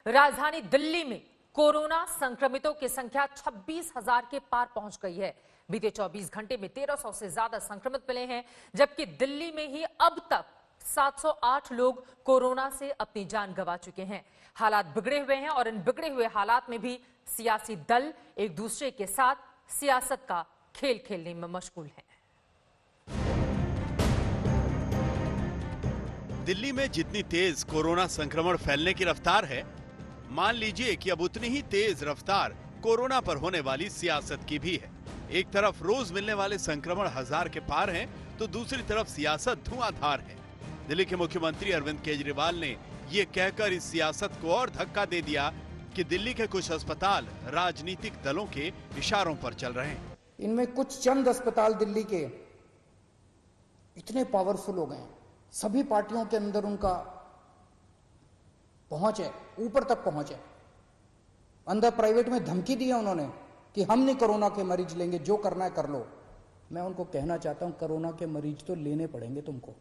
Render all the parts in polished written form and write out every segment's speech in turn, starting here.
राजधानी दिल्ली में कोरोना संक्रमितों की संख्या 26,000 के पार पहुंच गई है। बीते 24 घंटे में 1300 से ज्यादा संक्रमित मिले हैं, जबकि दिल्ली में ही अब तक 708 लोग कोरोना से अपनी जान गंवा चुके हैं। हालात बिगड़े हुए हैं और इन बिगड़े हुए हालात में भी सियासी दल एक दूसरे के साथ सियासत का खेल खेलने में मशगूल हैं। दिल्ली में जितनी तेज कोरोना संक्रमण फैलने की रफ्तार है, मान लीजिए कि अब उतनी ही तेज रफ्तार कोरोना पर होने वाली सियासत की भी है। एक तरफ रोज मिलने वाले संक्रमण 1000 के पार हैं, तो दूसरी तरफ सियासत धुआंधार है। दिल्ली के मुख्यमंत्री अरविंद केजरीवाल ने ये कहकर इस सियासत को और धक्का दे दिया कि दिल्ली के कुछ अस्पताल राजनीतिक दलों के इशारों पर चल रहे हैं। इनमें कुछ चंद अस्पताल दिल्ली के इतने पावरफुल हो गए हैं, सभी पार्टियों के अंदर उनका पहुंच है, ऊपर तक पहुंच है। अंदर प्राइवेट में धमकी दी है उन्होंने कि हम नहीं कोरोना के मरीज लेंगे, जो करना है कर लो। मैं उनको कहना चाहता हूं, कोरोना के मरीज तो लेने पड़ेंगे तुमको।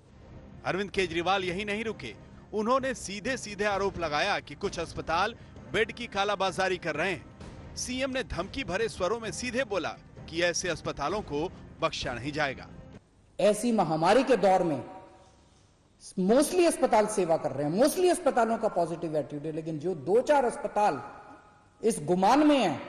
अरविंद केजरीवाल यही नहीं रुके, उन्होंने सीधे सीधे आरोप लगाया कि कुछ अस्पताल बेड की कालाबाजारी कर रहे हैं। सीएम ने धमकी भरे स्वरों में सीधे बोला कि ऐसे अस्पतालों को बख्शा नहीं जाएगा। ऐसी महामारी के दौर में मोस्टली अस्पताल सेवा कर रहे हैं, मोस्टली अस्पतालों का पॉजिटिव एटीट्यूड है, लेकिन जो 2-4 अस्पताल इस गुमान में है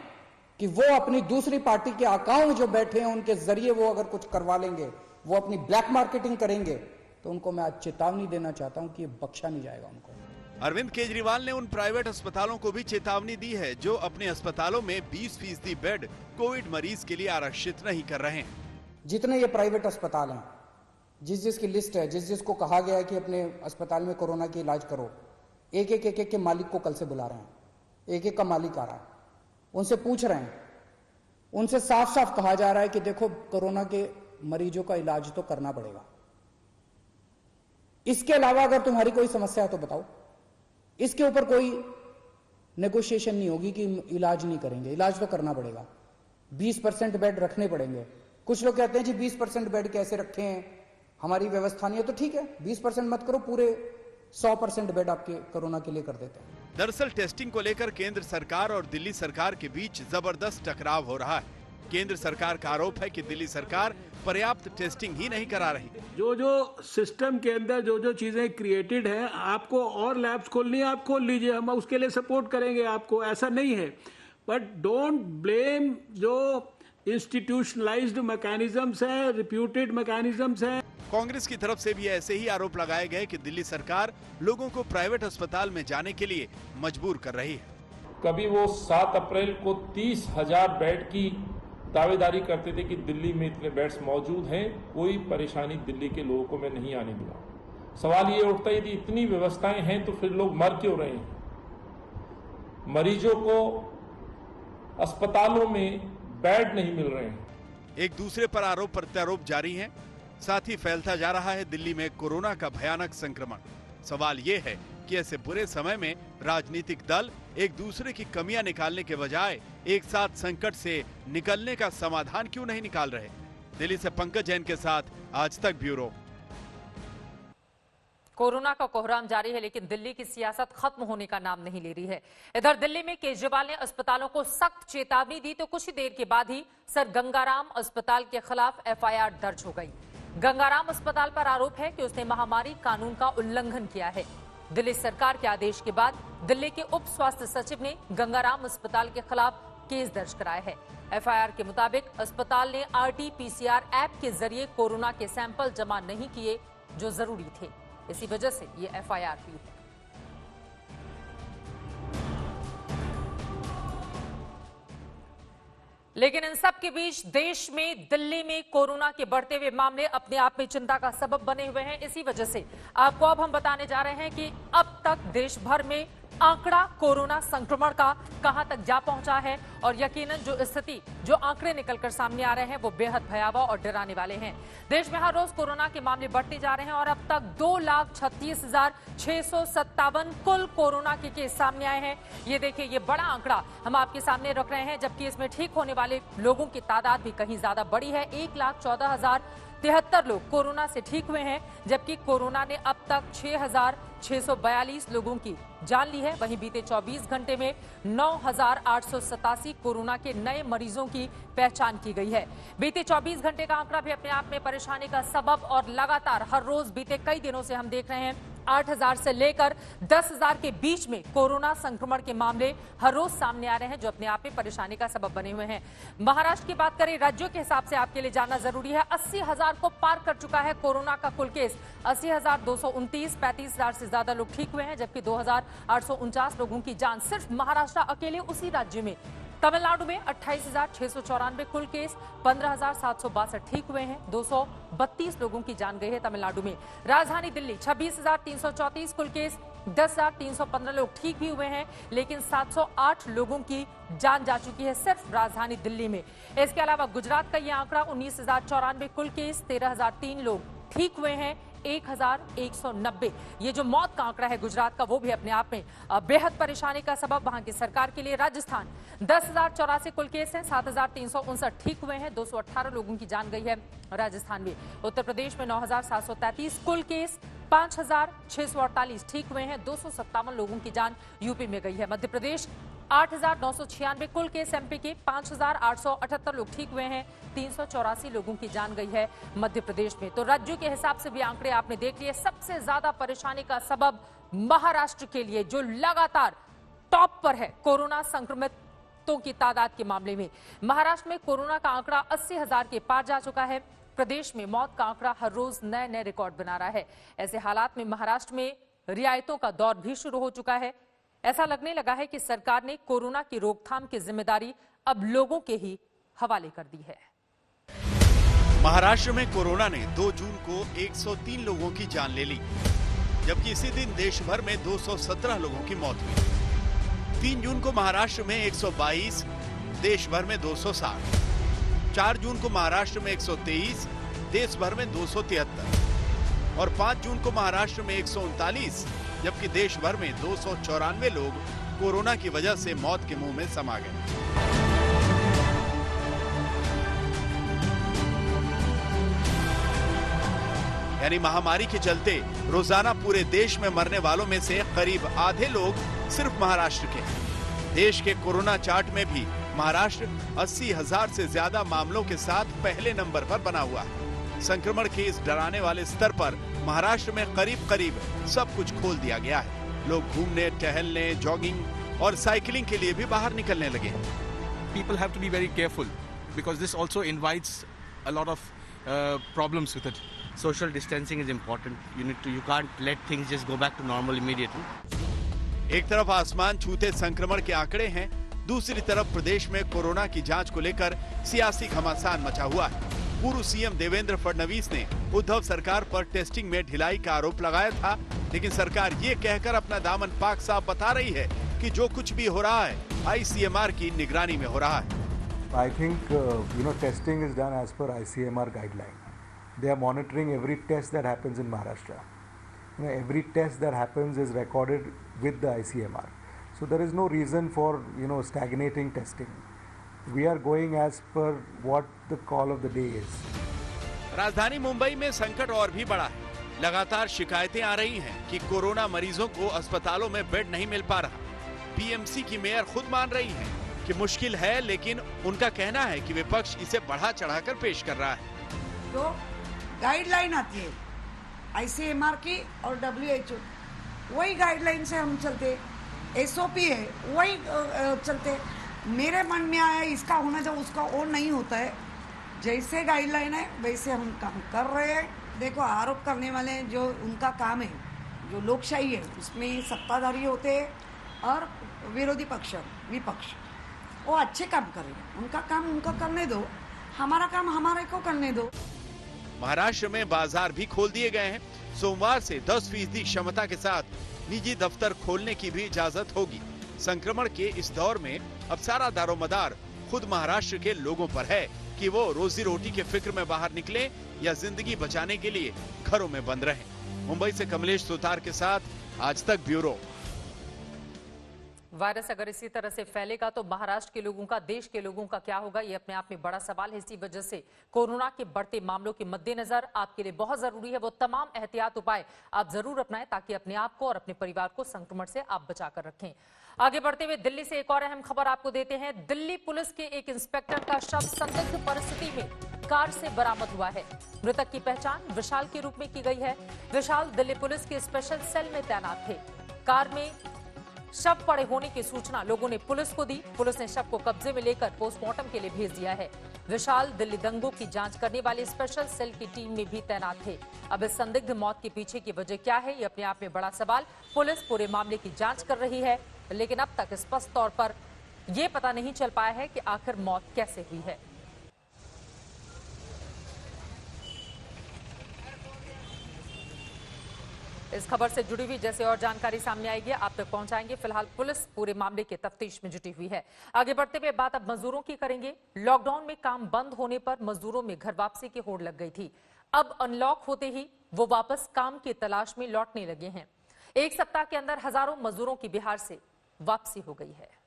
कि वो अपनी दूसरी पार्टी के अकाउंट जो बैठे हैं उनके जरिए वो अगर कुछ करवा लेंगे, वो अपनी ब्लैक मार्केटिंग करेंगे, तो उनको मैं आज चेतावनी देना चाहता हूं कि ये बख्शा नहीं जाएगा उनको। अरविंद केजरीवाल ने उन प्राइवेट अस्पतालों को भी चेतावनी दी है जो अपने अस्पतालों में 20% बेड कोविड मरीज के लिए आरक्षित नहीं कर रहे हैं। जितने ये प्राइवेट अस्पताल हैं, जिसकी लिस्ट है, जिसको कहा गया है कि अपने अस्पताल में कोरोना की इलाज करो, एक के मालिक को कल से बुला रहे हैं। एक का मालिक आ रहा है, उनसे पूछ रहे हैं, उनसे साफ साफ कहा जा रहा है कि देखो कोरोना के मरीजों का इलाज तो करना पड़ेगा। इसके अलावा अगर तुम्हारी कोई समस्या है तो बताओ। इसके ऊपर कोई नेगोशिएशन नहीं होगी कि इलाज नहीं करेंगे, इलाज तो करना पड़ेगा। 20% बेड रखने पड़ेंगे। कुछ लोग कहते हैं जी 20% बेड कैसे रखे हैं, हमारी व्यवस्था नहीं है, तो ठीक है 20% मत करो, पूरे 100% बेड आपके कोरोना के लिए कर देते हैं। दरअसल टेस्टिंग को लेकर केंद्र सरकार और दिल्ली सरकार के बीच जबरदस्त टकराव हो रहा है। केंद्र सरकार का आरोप है कि दिल्ली सरकार पर्याप्त टेस्टिंग ही नहीं करा रही। जो सिस्टम के अंदर जो चीजें क्रिएटेड है, आपको और लैब्स खोलनी है, आप खोल लीजिए, हम उसके लिए सपोर्ट करेंगे आपको, ऐसा नहीं है। बट डोंट ब्लेम जो इंस्टीट्यूशनलाइज्ड मैकेनिज्म्स है, रिप्यूटेड मैकेनिज्म्स है। कांग्रेस की तरफ से भी ऐसे ही आरोप लगाए गए कि दिल्ली सरकार लोगों को प्राइवेट अस्पताल में जाने के लिए मजबूर कर रही है। कभी वो 7 अप्रैल को 30,000 बेड की दावेदारी करते थे कि दिल्ली में इतने बेड्स मौजूद हैं, कोई परेशानी दिल्ली के लोगों को मैं नहीं आने दूंगा। सवाल ये उठता है कि इतनी व्यवस्थाएं हैं तो फिर लोग मर क्यों रहे हैं? मरीजों को अस्पतालों में बेड नहीं मिल रहे हैं। एक दूसरे पर आरोप प्रत्यारोप जारी हैं, साथ ही फैलता जा रहा है दिल्ली में कोरोना का भयानक संक्रमण। सवाल ये है कि ऐसे बुरे समय में राजनीतिक दल एक दूसरे की कमियां निकालने के बजाय एक साथ संकट से निकलने का समाधान क्यों नहीं निकाल रहे? दिल्ली से पंकज जैन के साथ आज तक ब्यूरो। कोरोना का कोहराम जारी है, लेकिन दिल्ली की सियासत खत्म होने का नाम नहीं ले रही है। इधर दिल्ली में केजरीवाल ने अस्पतालों को सख्त चेतावनी दी तो कुछ ही देर के बाद ही सर गंगाराम अस्पताल के खिलाफ एफआईआर दर्ज हो गई। गंगाराम अस्पताल पर आरोप है कि उसने महामारी कानून का उल्लंघन किया है। दिल्ली सरकार के आदेश के बाद दिल्ली के उप स्वास्थ्य सचिव ने गंगाराम अस्पताल के खिलाफ केस दर्ज कराया है। एफआईआर के मुताबिक अस्पताल ने RT-PCR ऐप के जरिए कोरोना के सैंपल जमा नहीं किए जो जरूरी थे, इसी वजह से ये एफआईआर हुई है। लेकिन इन सब के बीच देश में दिल्ली में कोरोना के बढ़ते हुए मामले अपने आप में चिंता का सबब बने हुए हैं। इसी वजह से आपको अब हम बताने जा रहे हैं कि अब तक देश भर में आंकड़ा कोरोना संक्रमण का कहां तक जा पहुंचा है और यकीनन जो स्थिति, जो आंकड़े निकलकर सामने आ रहे हैं वो बेहद भयावह और डराने वाले हैं। देश में हर रोज कोरोना के मामले बढ़ते जा रहे हैं और अब तक 2,36,657 कुल कोरोना के केस सामने आए हैं। ये देखिए, ये बड़ा आंकड़ा हम आपके सामने रख रहे हैं, जबकि इसमें ठीक होने वाले लोगों की तादाद भी कहीं ज्यादा बड़ी है। 1,14,000 73 लोग कोरोना से ठीक हुए हैं, जबकि कोरोना ने अब तक 6,642 लोगों की जान ली है। वहीं बीते 24 घंटे में 9,887 कोरोना के नए मरीजों की पहचान की गई है। बीते 24 घंटे का आंकड़ा भी अपने आप में परेशानी का सबब और लगातार हर रोज बीते कई दिनों से हम देख रहे हैं 8,000 से लेकर 10,000 के बीच में कोरोना संक्रमण के मामले हर रोज सामने आ रहे हैं, जो अपने आप में परेशानी का सबब बने हुए हैं। महाराष्ट्र की बात करें, राज्यों के हिसाब से आपके लिए जानना जरूरी है। 80,000 को पार कर चुका है कोरोना का कुल केस। 80,229, 35,000 से ज्यादा लोग ठीक हुए हैं, जबकि 2,849 लोगों की जान सिर्फ महाराष्ट्र अकेले उसी राज्य में। तमिलनाडु में 28,694 कुल केस, 15,762 ठीक हुए हैं, 232 लोगों की जान गई है तमिलनाडु में। राजधानी दिल्ली 26,334 कुल केस, 10,315 लोग ठीक भी हुए हैं, लेकिन 708 लोगों की जान जा चुकी है सिर्फ राजधानी दिल्ली में। इसके अलावा गुजरात का यह आंकड़ा 19,094 कुल केस, 13,003 लोग ठीक हुए हैं, 1,190। ये जो मौत का आंकड़ा है गुजरात का, वो भी अपने आप में बेहद परेशानी का सबब वहां की सरकार के लिए। राजस्थान 10,084 कुल केस हैं, 7,359 ठीक हुए हैं, 218 लोगों की जान गई है राजस्थान में। उत्तर प्रदेश में 9,733 कुल केस, 5,648 ठीक हुए हैं, 257 लोगों की जान यूपी में गई है। मध्य प्रदेश 8,996 कुल केस एमपी के, 5,878 लोग ठीक हुए हैं, 384 लोगों की जान गई है मध्य प्रदेश में। तो राज्यों के हिसाब से भी आंकड़े आपने देख लिए। सबसे ज्यादा परेशानी का सबब महाराष्ट्र के लिए, जो लगातार टॉप पर है कोरोना संक्रमितों की तादाद के मामले में। महाराष्ट्र में कोरोना का आंकड़ा 80,000 के पार जा चुका है। प्रदेश में मौत का आंकड़ा हर रोज नए नए रिकॉर्ड बना रहा है। ऐसे हालात में महाराष्ट्र में रियायतों का दौर भी शुरू हो चुका है। ऐसा लगने लगा है कि सरकार ने कोरोना की रोकथाम की जिम्मेदारी अब लोगों के ही हवाले कर दी है। महाराष्ट्र में कोरोना ने 2 जून को 103 लोगों की जान ले ली, जबकि इसी दिन देश भर में 217 लोगों की मौत हुई। 3 जून को महाराष्ट्र में 122, देश भर में 260। 4 जून को महाराष्ट्र में 123, देश भर में 273 और 5 जून को महाराष्ट्र में 139, जबकि देश भर में 294 लोग कोरोना की वजह से मौत के मुंह में समा गए। यानी महामारी के चलते रोजाना पूरे देश में मरने वालों में से करीब आधे लोग सिर्फ महाराष्ट्र के हैं। देश के कोरोना चार्ट में भी महाराष्ट्र 80,000 से ज्यादा मामलों के साथ पहले नंबर पर बना हुआ है। संक्रमण के इस डराने वाले स्तर पर महाराष्ट्र में करीब करीब सब कुछ खोल दिया गया है। लोग घूमने, टहलने, जॉगिंग और साइकिलिंग के लिए भी बाहर निकलने लगे हैं। People have to be very careful because this also invites a lot of problems with it. Social distancing is important. You can't let things just go back to normal immediately. एक तरफ आसमान छूते संक्रमण के आंकड़े हैं, दूसरी तरफ प्रदेश में कोरोना की जांच को लेकर सियासी घमासान मचा हुआ है। पूर्व सीएम देवेंद्र फडणवीस ने उद्धव सरकार पर टेस्टिंग में ढिलाई का आरोप लगाया था, लेकिन सरकार ये कहकर अपना दामन पाक साफ बता रही है कि जो कुछ भी हो रहा है आईसीएमआर की निगरानी में हो रहा है। I think testing is done as per ICMR guideline. They are monitoring every test that happens in Maharashtra. Every test that happens is recorded with the ICMR. So there is no reason for stagnating testing. We are going as per what the call of the day is. राजधानी मुंबई में संकट और भी बड़ा है। लगातार शिकायतें आ रही हैं कि कोरोना मरीजों को अस्पतालों में बेड नहीं मिल पा रहा। पीएमसी की मेयर खुद मान रही हैं कि मुश्किल है, लेकिन उनका कहना है कि विपक्ष इसे बढ़ा चढ़ाकर पेश कर रहा है। तो गाइडलाइन आती है आईसीएमआर की और WHO, वही गाइडलाइन से हम चलते, SOP है वही चलते। मेरे मन में आया इसका होना जब उसका और नहीं होता है, जैसे गाइडलाइन है वैसे हम काम कर रहे हैं। देखो, आरोप करने वाले जो उनका काम है, जो लोकशाही है, उसमें सत्ताधारी होते हैं और विरोधी पक्ष, विपक्ष, वो अच्छे काम करेंगे। उनका काम उनका करने दो, हमारा काम हमारे को करने दो। महाराष्ट्र में बाजार भी खोल दिए गए हैं। सोमवार से 10% क्षमता के साथ निजी दफ्तर खोलने की भी इजाजत होगी। संक्रमण के इस दौर में अब सारा दारोमदार खुद महाराष्ट्र के लोगों पर है कि वो रोजी रोटी के फिक्र में बाहर निकले या जिंदगी बचाने के लिए घरों में बंद रहें। मुंबई से कमलेश सुतार के साथ आज तक ब्यूरो। वायरस अगर इसी तरह से फैलेगा तो महाराष्ट्र के लोगों का, देश के लोगों का क्या होगा, ये अपने आप में बड़ा सवाल है। इसी वजह से कोरोना के बढ़ते मामलों के मद्देनजर आपके लिए बहुत जरूरी है वो तमाम एहतियात उपाय आप जरूर अपनाएं ताकि अपने आप को और अपने परिवार को संक्रमण से आप बचाकर रखें। आगे बढ़ते हुए दिल्ली से एक और अहम खबर आपको देते हैं। दिल्ली पुलिस के एक इंस्पेक्टर का शव संदिग्ध परिस्थिति में कार से बरामद हुआ है। मृतक की पहचान विशाल के रूप में की गई है। विशाल दिल्ली पुलिस के स्पेशल सेल में तैनात थे। कार में शव पड़े होने की सूचना लोगों ने पुलिस को दी। पुलिस ने शव को कब्जे में लेकर पोस्टमार्टम के लिए भेज दिया है। विशाल दिल्ली दंगों की जांच करने वाली स्पेशल सेल की टीम में भी तैनात थे। अब इस संदिग्ध मौत के पीछे की वजह क्या है, ये अपने आप में बड़ा सवाल। पुलिस पूरे मामले की जांच कर रही है, लेकिन अब तक स्पष्ट तौर पर यह पता नहीं चल पाया है कि आखिर मौत कैसे हुई है। इस खबर से जुड़ी हुई जैसे और जानकारी सामने आएगी आप तक पहुंचाएंगे। फिलहाल पुलिस पूरे मामले की तफ्तीश में जुटी हुई है। आगे बढ़ते हुए बात अब मजदूरों की करेंगे। लॉकडाउन में काम बंद होने पर मजदूरों में घर वापसी की होड़ लग गई थी। अब अनलॉक होते ही वो वापस काम की तलाश में लौटने लगे हैं। एक सप्ताह के अंदर हजारों मजदूरों की बिहार से वापसी हो गई है।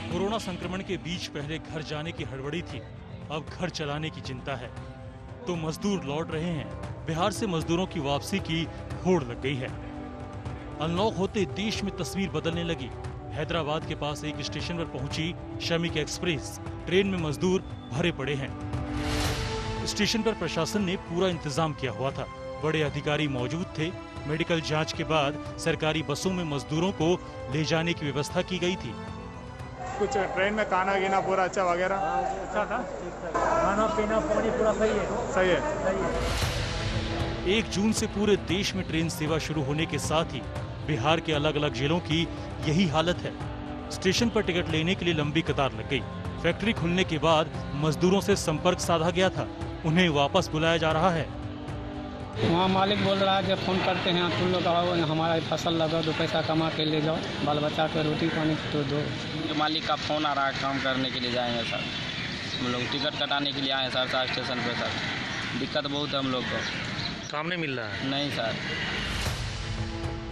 कोरोना संक्रमण के बीच पहले घर जाने की हड़बड़ी थी, अब घर चलाने की चिंता है। तो मजदूर लौट रहे हैं। बिहार से मजदूरों की वापसी की होड़ लग गई है। अनलॉक होते देश में तस्वीर बदलने लगी। हैदराबाद के पास एक स्टेशन पर पहुंची श्रमिक एक्सप्रेस। ट्रेन में मजदूर भरे पड़े हैं। स्टेशन पर प्रशासन ने पूरा इंतजाम किया हुआ था। बड़े अधिकारी मौजूद थे। मेडिकल जांच के बाद सरकारी बसों में मजदूरों को ले जाने की व्यवस्था की गई थी। कुछ ट्रेन में खाना गिना पूरा अच्छा वगैरह अच्छा था। खाना पीना पानी पूरा सही है। 1 जून से पूरे देश में ट्रेन सेवा शुरू होने के साथ ही बिहार के अलग अलग जिलों की यही हालत है। स्टेशन पर टिकट लेने के लिए लंबी कतार लग गई। फैक्ट्री खुलने के बाद मजदूरों से संपर्क साधा गया था। उन्हें वापस बुलाया जा रहा है। वहाँ मालिक बोल रहा है कि फोन करते हैं, तुम लोग आओ, हमारा फसल लगाओ, 2 पैसा कमा के ले जाओ, बाल बच्चा को रोटी पानी तो दो। मालिक का फोन आ रहा है, काम करने के लिए जाएंगे सर। हम लोग टिकट कटाने के लिए आए सर स्टेशन पे सर। दिक्कत बहुत है हम लोग को। काम नहीं मिल रहा है? नहीं सर।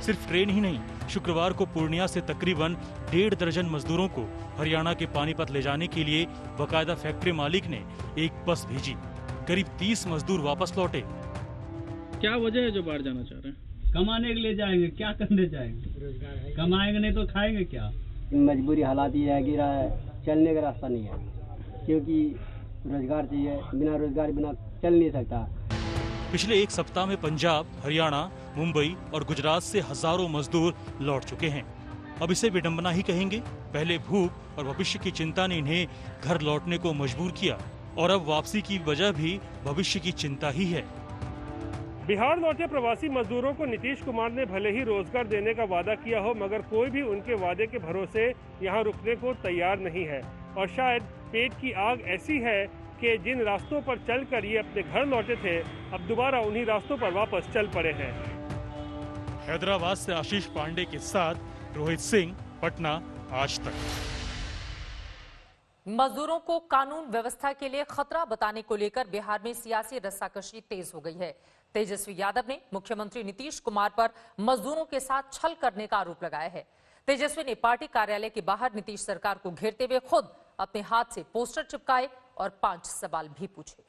सिर्फ ट्रेन ही नहीं, शुक्रवार को पूर्णिया से तकरीबन 1.5 दर्जन मजदूरों को हरियाणा के पानीपत ले जाने के लिए बाकायदा फैक्ट्री मालिक ने एक बस भेजी। करीब 30 मजदूर वापस लौटे। क्या वजह है जो बाहर जाना चाह रहे हैं? कमाने के लिए जाएंगे, क्या करने जाएंगे? कमाएंगे नहीं तो खाएंगे क्या? मजबूरी हालात ये है कि चलने का रास्ता नहीं है, क्योंकि रोजगार चाहिए। बिना रोजगार बिना चल नहीं सकता। पिछले 1 सप्ताह में पंजाब, हरियाणा, मुंबई और गुजरात से हजारों मजदूर लौट चुके हैं। अब इसे विडंबना ही कहेंगे। पहले भूख और भविष्य की चिंता ने इन्हें घर लौटने को मजबूर किया और अब वापसी की वजह भी भविष्य की चिंता ही है। बिहार लौटे प्रवासी मजदूरों को नीतीश कुमार ने भले ही रोजगार देने का वादा किया हो, मगर कोई भी उनके वादे के भरोसे यहाँ रुकने को तैयार नहीं है। और शायद पेट की आग ऐसी है कि जिन रास्तों पर चलकर ये अपने घर लौटे थे, अब दोबारा उन्हीं रास्तों पर वापस चल पड़े हैं। हैदराबाद से आशीष पांडे के साथ रोहित सिंह, पटना, आज तक। मजदूरों को कानून व्यवस्था के लिए खतरा बताने को लेकर बिहार में सियासी रस्साकशी तेज हो गई है। तेजस्वी यादव ने मुख्यमंत्री नीतीश कुमार पर मजदूरों के साथ छल करने का आरोप लगाया है। तेजस्वी ने पार्टी कार्यालय के बाहर नीतीश सरकार को घेरते हुए खुद अपने हाथ से पोस्टर चिपकाए और 5 सवाल भी पूछे।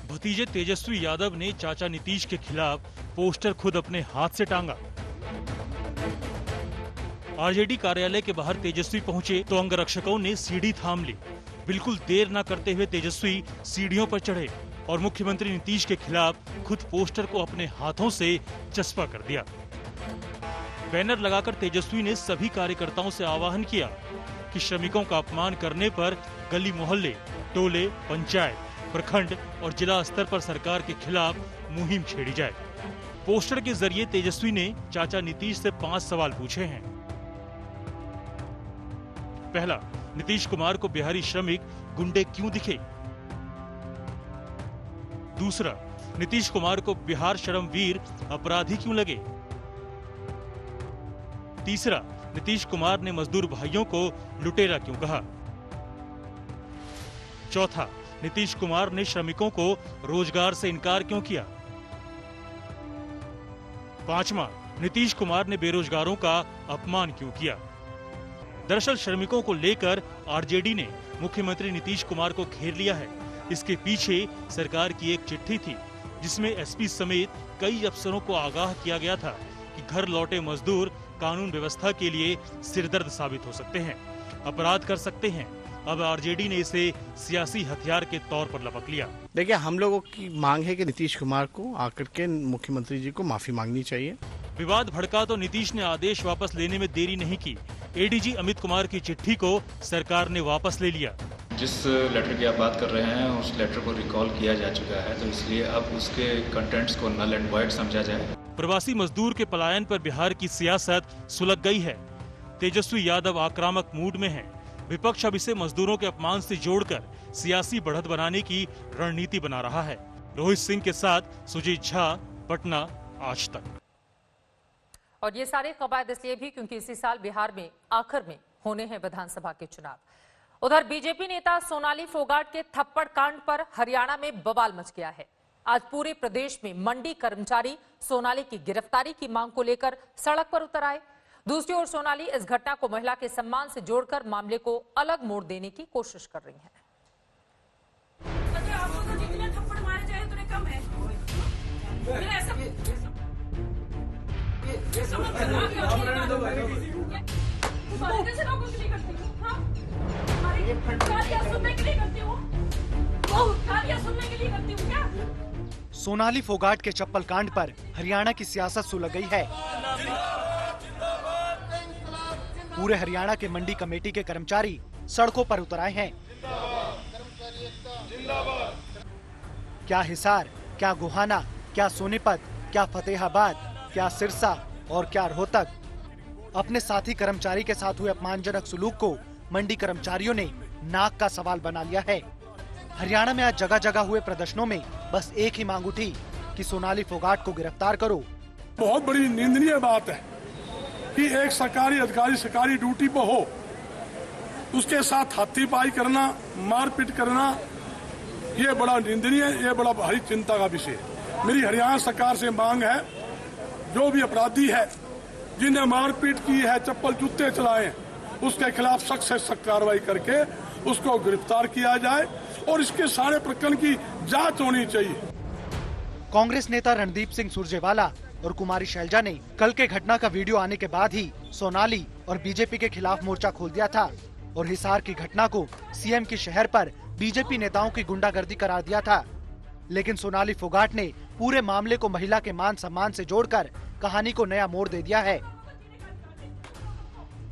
भतीजे तेजस्वी यादव ने चाचा नीतीश के खिलाफ पोस्टर खुद अपने हाथ से टांगा। आरजेडी कार्यालय के बाहर तेजस्वी पहुंचे तो अंगरक्षकों ने सीढ़ी थाम ली। बिल्कुल देर न करते हुए तेजस्वी सीढ़ियों पर चढ़े और मुख्यमंत्री नीतीश के खिलाफ खुद पोस्टर को अपने हाथों से चस्पा कर दिया। बैनर लगाकर तेजस्वी ने सभी कार्यकर्ताओं से आह्वान किया कि श्रमिकों का अपमान करने पर गली मोहल्ले, टोले, पंचायत, प्रखंड और जिला स्तर पर सरकार के खिलाफ मुहिम छेड़ी जाए। पोस्टर के जरिए तेजस्वी ने चाचा नीतीश से 5 सवाल पूछे हैं। पहला, नीतीश कुमार को बिहारी श्रमिक गुंडे क्यों दिखे? दूसरा, नीतीश कुमार को बिहार श्रमवीर अपराधी क्यों लगे? तीसरा, नीतीश कुमार ने मजदूर भाइयों को लुटेरा क्यों कहा? चौथा, नीतीश कुमार ने श्रमिकों को रोजगार से इनकार क्यों किया? पांचवा, नीतीश कुमार ने बेरोजगारों का अपमान क्यों किया? दरअसल श्रमिकों को लेकर आरजेडी ने मुख्यमंत्री नीतीश कुमार को घेर लिया है। इसके पीछे सरकार की एक चिट्ठी थी जिसमें एसपी समेत कई अफसरों को आगाह किया गया था कि घर लौटे मजदूर कानून व्यवस्था के लिए सिरदर्द साबित हो सकते हैं, अपराध कर सकते हैं। अब आरजेडी ने इसे सियासी हथियार के तौर पर लपक लिया। देखिए, हम लोगों की मांग है कि नीतीश कुमार को आकर के मुख्यमंत्री जी को माफी मांगनी चाहिए। विवाद भड़का तो नीतीश ने आदेश वापस लेने में देरी नहीं की। एडीजी अमित कुमार की चिट्ठी को सरकार ने वापस ले लिया। जिस लेटर की आप बात कर रहे हैं उस लेटर को रिकॉल किया जा चुका है, तो इसलिए अब उसके कंटेंट्स को नल एंड वॉइड समझा जाए। प्रवासी मजदूर के पलायन पर बिहार की सियासत सुलग गई है। तेजस्वी यादव आक्रामक मूड में हैं। विपक्ष अब इसे मजदूरों के अपमान से जोड़कर सियासी बढ़त बनाने की रणनीति बना रहा है। रोहित सिंह के साथ सुजीत झा, पटना, आज तक। और ये सारे कवायद इसलिए भी क्योंकि इसी साल बिहार में आखिर में होने हैं विधानसभा के चुनाव। उधर बीजेपी नेता सोनाली फोगाट के थप्पड़ कांड पर हरियाणा में बवाल मच गया है। आज पूरे प्रदेश में मंडी कर्मचारी सोनाली की गिरफ्तारी की मांग को लेकर सड़क पर उतर आए। दूसरी ओर सोनाली इस घटना को महिला के सम्मान से जोड़कर मामले को अलग मोड़ देने की कोशिश कर रही है। थप्पड़ मारे जाए तो कम है। सोनाली फोगाट के चप्पल कांड पर हरियाणा की सियासत सुलग गई है। पूरे हरियाणा के मंडी कमेटी के कर्मचारी सड़कों पर उतर आए हैं। क्या हिसार, क्या गोहाना, क्या सोनीपत, क्या फतेहाबाद, क्या सिरसा और क्या रोहतक, अपने साथी कर्मचारी के साथ हुए अपमानजनक सलूक को मंडी कर्मचारियों ने नाक का सवाल बना लिया है। हरियाणा में आज जगह जगह हुए प्रदर्शनों में बस एक ही मांग उठी कि सोनाली फोगाट को गिरफ्तार करो। बहुत बड़ी निंदनीय बात है कि एक सरकारी अधिकारी सरकारी ड्यूटी पर हो, उसके साथ हाथीपाई करना, मारपीट करना, ये बड़ा निंदनीय, ये बड़ा भारी चिंता का विषय। मेरी हरियाणा सरकार से मांग है, जो भी अपराधी है, जिन्हें मारपीट की है, चप्पल जूते चलाए, उसके खिलाफ सख्त से सख्त कार्रवाई करके उसको गिरफ्तार किया जाए और इसके सारे प्रकरण की जांच होनी चाहिए। कांग्रेस नेता रणदीप सिंह सुरजेवाला और कुमारी शैलजा ने कल के घटना का वीडियो आने के बाद ही सोनाली और बीजेपी के खिलाफ मोर्चा खोल दिया था और हिसार की घटना को सीएम के शहर पर बीजेपी नेताओं की गुंडागर्दी करार दिया था। लेकिन सोनाली फोगाट ने पूरे मामले को महिला के मान सम्मान से जोड़कर कहानी को नया मोड़ दे दिया है।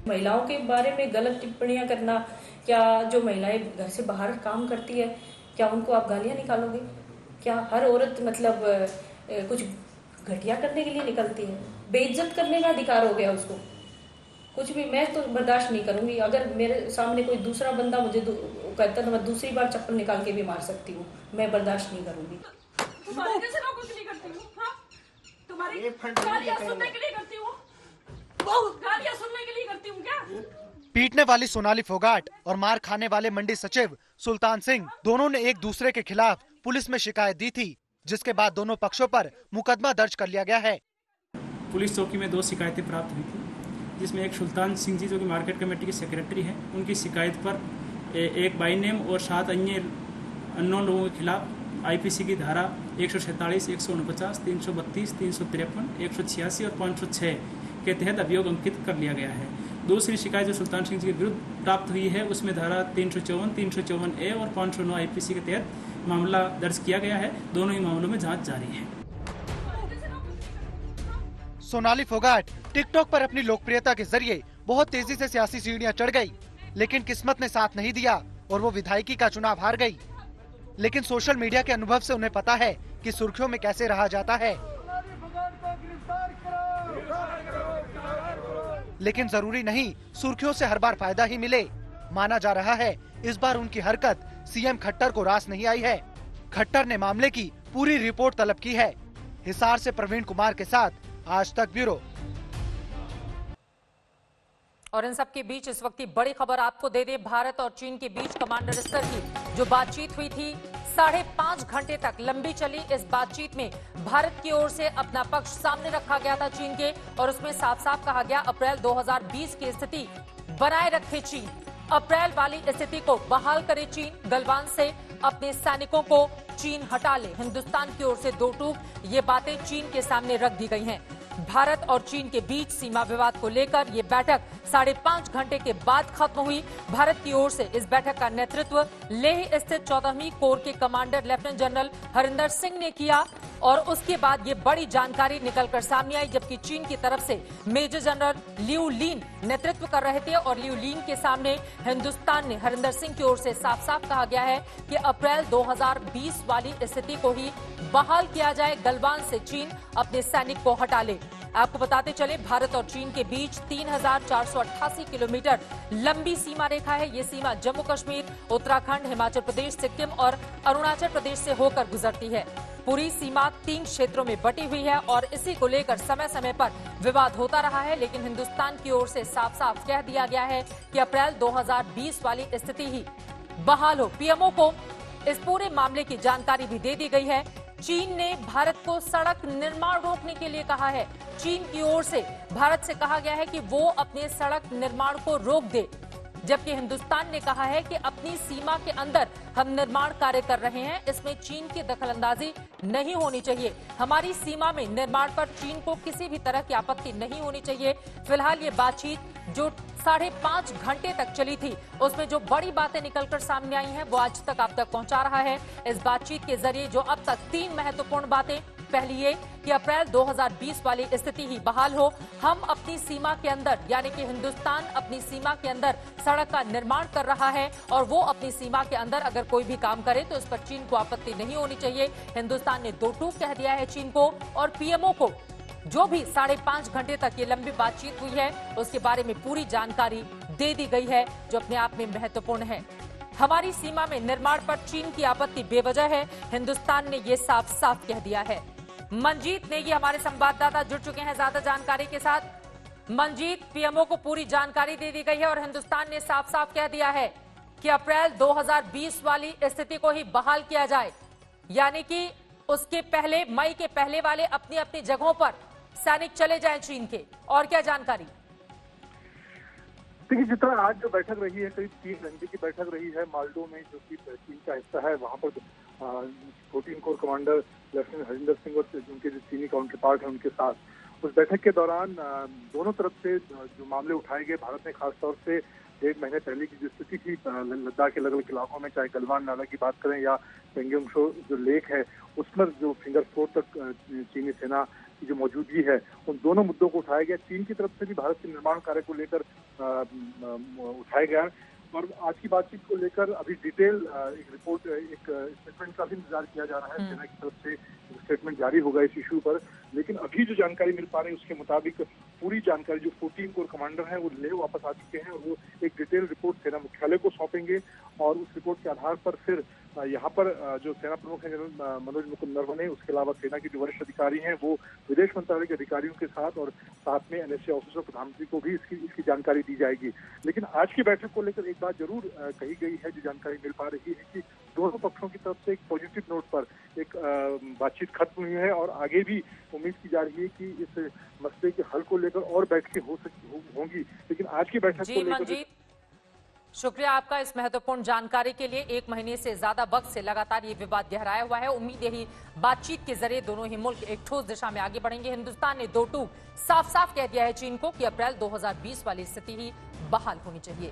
महिलाओं के बारे में गलत टिप्पणियां करना, क्या जो महिलाएं घर से बाहर काम करती है, क्या उनको आप गालियां निकालोगे? क्या हर औरत मतलब कुछ घटिया करने के लिए निकलती है? बेइज्जत करने का अधिकार हो गया उसको। कुछ भी मैं तो बर्दाश्त नहीं करूंगी। अगर मेरे सामने कोई दूसरा बंदा मुझे कहता तो मैं दूसरी बार चप्पल निकाल के भी मार सकती हूँ। मैं बर्दाश्त नहीं करूंगी। पीटने वाली सोनाली फोगाट और मार खाने वाले मंडी सचिव सुल्तान सिंह दोनों ने एक दूसरे के खिलाफ पुलिस में शिकायत दी थी, जिसके बाद दोनों पक्षों पर मुकदमा दर्ज कर लिया गया है। पुलिस चौकी में 2 शिकायतें प्राप्त हुई थी, जिसमें एक सुल्तान सिंह जी जो कि मार्केट कमेटी के सेक्रेटरी हैं, उनकी शिकायत पर एक बाई नेम और 7 अन्य अननोन लोगों के खिलाफ आईपीसी की धारा 147, 149, 332, 353, 186 और 506 के तहत अभियोग अंकित कर लिया गया है। दूसरी शिकायत जो सुल्तान सिंह जी के विरुद्ध प्राप्त हुई है, उसमें धारा 354, 354A और 509 आईपीसी के तहत मामला दर्ज किया गया है। दोनों ही मामलों में जांच जारी है। सोनाली फोगाट टिकटॉक पर अपनी लोकप्रियता के जरिए बहुत तेजी से सियासी सीढ़ियां चढ़ गई, लेकिन किस्मत ने साथ नहीं दिया और वो विधायकी का चुनाव हार गई। लेकिन सोशल मीडिया के अनुभव से उन्हें पता है कि सुर्खियों में कैसे रहा जाता है। लेकिन जरूरी नहीं सुर्खियों से हर बार फायदा ही मिले। माना जा रहा है इस बार उनकी हरकत सीएम खट्टर को रास नहीं आई है। खट्टर ने मामले की पूरी रिपोर्ट तलब की है। हिसार से प्रवीण कुमार के साथ आज तक ब्यूरो। और इन सब के बीच इस वक्त की बड़ी खबर आपको दे दे, भारत और चीन के बीच कमांडर स्तर की जो बातचीत हुई थी 5.5 घंटे तक लंबी चली। इस बातचीत में भारत की ओर से अपना पक्ष सामने रखा गया था चीन के, और उसमें साफ साफ कहा गया अप्रैल 2020 की स्थिति बनाए रखे चीन, अप्रैल वाली स्थिति को बहाल करे चीन, गलवान से अपने सैनिकों को चीन हटा ले। हिंदुस्तान की ओर से दो टूक ये बातें चीन के सामने रख दी गई हैं। भारत और चीन के बीच सीमा विवाद को लेकर ये बैठक 5.5 घंटे के बाद खत्म हुई। भारत की ओर से इस बैठक का नेतृत्व लेह स्थित 14वीं कोर के commander lieutenant general Harinder Singh ने किया, और उसके बाद ये बड़ी जानकारी निकलकर सामने आई, जबकि चीन की तरफ से मेजर जनरल लियू लिन नेतृत्व कर रहे थे, और लियू लिन के सामने हिंदुस्तान ने हरिंदर सिंह की ओर से साफ साफ कहा गया है कि अप्रैल 2020 वाली स्थिति को ही बहाल किया जाए, गलवान से चीन अपने सैनिक को हटा ले। आपको बताते चले, भारत और चीन के बीच 3,488 किलोमीटर लंबी सीमा रेखा है। ये सीमा जम्मू कश्मीर, उत्तराखंड, हिमाचल प्रदेश, सिक्किम और अरुणाचल प्रदेश से होकर गुजरती है। पूरी सीमा 3 क्षेत्रों में बटी हुई है और इसी को लेकर समय समय पर विवाद होता रहा है, लेकिन हिंदुस्तान की ओर से साफ साफ कह दिया गया है कि अप्रैल 2020 वाली स्थिति ही बहाल हो। पीएमओ को इस पूरे मामले की जानकारी भी दे दी गई है। चीन ने भारत को सड़क निर्माण रोकने के लिए कहा है। चीन की ओर से भारत से कहा गया है कि वो अपने सड़क निर्माण को रोक दे, जबकि हिंदुस्तान ने कहा है कि अपनी सीमा के अंदर हम निर्माण कार्य कर रहे हैं, इसमें चीन की दखलंदाजी नहीं होनी चाहिए। हमारी सीमा में निर्माण पर चीन को किसी भी तरह की आपत्ति नहीं होनी चाहिए। फिलहाल ये बातचीत जो 5.5 घंटे तक चली थी, उसमें जो बड़ी बातें निकलकर सामने आई हैं वो आज तक आप तक पहुंचा रहा है। इस बातचीत के जरिए जो अब तक 3 महत्वपूर्ण बातें, पहली ये कि अप्रैल 2020 वाली स्थिति ही बहाल हो, हम अपनी सीमा के अंदर यानी कि हिंदुस्तान अपनी सीमा के अंदर सड़क का निर्माण कर रहा है, और वो अपनी सीमा के अंदर अगर कोई भी काम करे तो इस पर चीन को आपत्ति नहीं होनी चाहिए। हिंदुस्तान ने दो टूक कह दिया है चीन को, और पीएमओ को जो भी 5.5 घंटे तक ये लंबी बातचीत हुई है उसके बारे में पूरी जानकारी दे दी गई है, जो अपने आप में महत्वपूर्ण है। हमारी सीमा में निर्माण पर चीन की आपत्ति बेवजह है, हिंदुस्तान ने ये साफ साफ कह दिया है। मंजीत नेगी हमारे संवाददाता जुड़ चुके हैं ज्यादा जानकारी के साथ। मंजीत, पीएमओ को पूरी जानकारी दे दी गई है और हिंदुस्तान ने साफ साफ कह दिया है कि अप्रैल 2020 वाली स्थिति को ही बहाल किया जाए, यानी कि उसके पहले मई के पहले वाले अपनी अपनी जगहों पर सैनिक चले जाएं चीन के। और क्या जानकारी? देखिए, जिस तरह आज जो बैठक रही है, करीब 3 घंटे की बैठक रही है मालडो में, जो कि चीन का हिस्सा है। वहां पर 14 core commander lieutenant Harinder Singh और उनके जो चीनी काउंटर पार्ट है उनके साथ उस बैठक के दौरान दोनों तरफ से जो मामले उठाए गए, भारत ने खासतौर से 1.5 महीने पहले की जो स्थिति थी लद्दाख के अलग अलग इलाकों में, चाहे गलवान नाला की बात करें या पेंगोंगसो जो लेक है, उस पर जो फिंगर 4 तक चीनी सेना की जो मौजूदगी है, उन दोनों मुद्दों को उठाया गया। चीन की तरफ से भी भारत के निर्माण कार्य को लेकर उठाया गया, और आज की बातचीत को लेकर अभी डिटेल एक रिपोर्ट, एक स्टेटमेंट का भी इंतजार किया जा रहा है। सेना की तरफ से स्टेटमेंट जारी होगा इस इशू पर, लेकिन अभी जो जानकारी मिल पा रही है उसके मुताबिक पूरी जानकारी जो 14 कोर कमांडर हैं वो लेह वापस आ चुके हैं, और वो एक डिटेल रिपोर्ट सेना मुख्यालय को सौंपेंगे, और उस रिपोर्ट के आधार पर फिर यहाँ पर जो सेना प्रमुख है जनरल मनोज मुकुंद नरवणे, उसके अलावा सेना के जो वरिष्ठ अधिकारी हैं वो विदेश मंत्रालय के अधिकारियों के साथ और साथ में एनएसए ऑफिसर प्रधानमंत्री को भी इसकी जानकारी दी जाएगी। लेकिन आज की बैठक को लेकर एक बात जरूर कही गई है, जो जानकारी मिल पा रही है कि दोनों पक्षों की तरफ से एक पॉजिटिव नोट पर एक बातचीत खत्म हुई है, और आगे भी उम्मीद की जा रही है कि इस मसले के हल को लेकर और बैठकें होंगी। लेकिन आज की बैठक को लेकर शुक्रिया आपका इस महत्वपूर्ण जानकारी के लिए। 1 महीने से ज्यादा वक्त से लगातार ये विवाद गहराया हुआ है। उम्मीद यही बातचीत के जरिए दोनों ही मुल्क एक ठोस दिशा में आगे बढ़ेंगे। हिंदुस्तान ने दो टूक साफ साफ कह दिया है चीन को कि अप्रैल 2020 वाली स्थिति ही बहाल होनी चाहिए।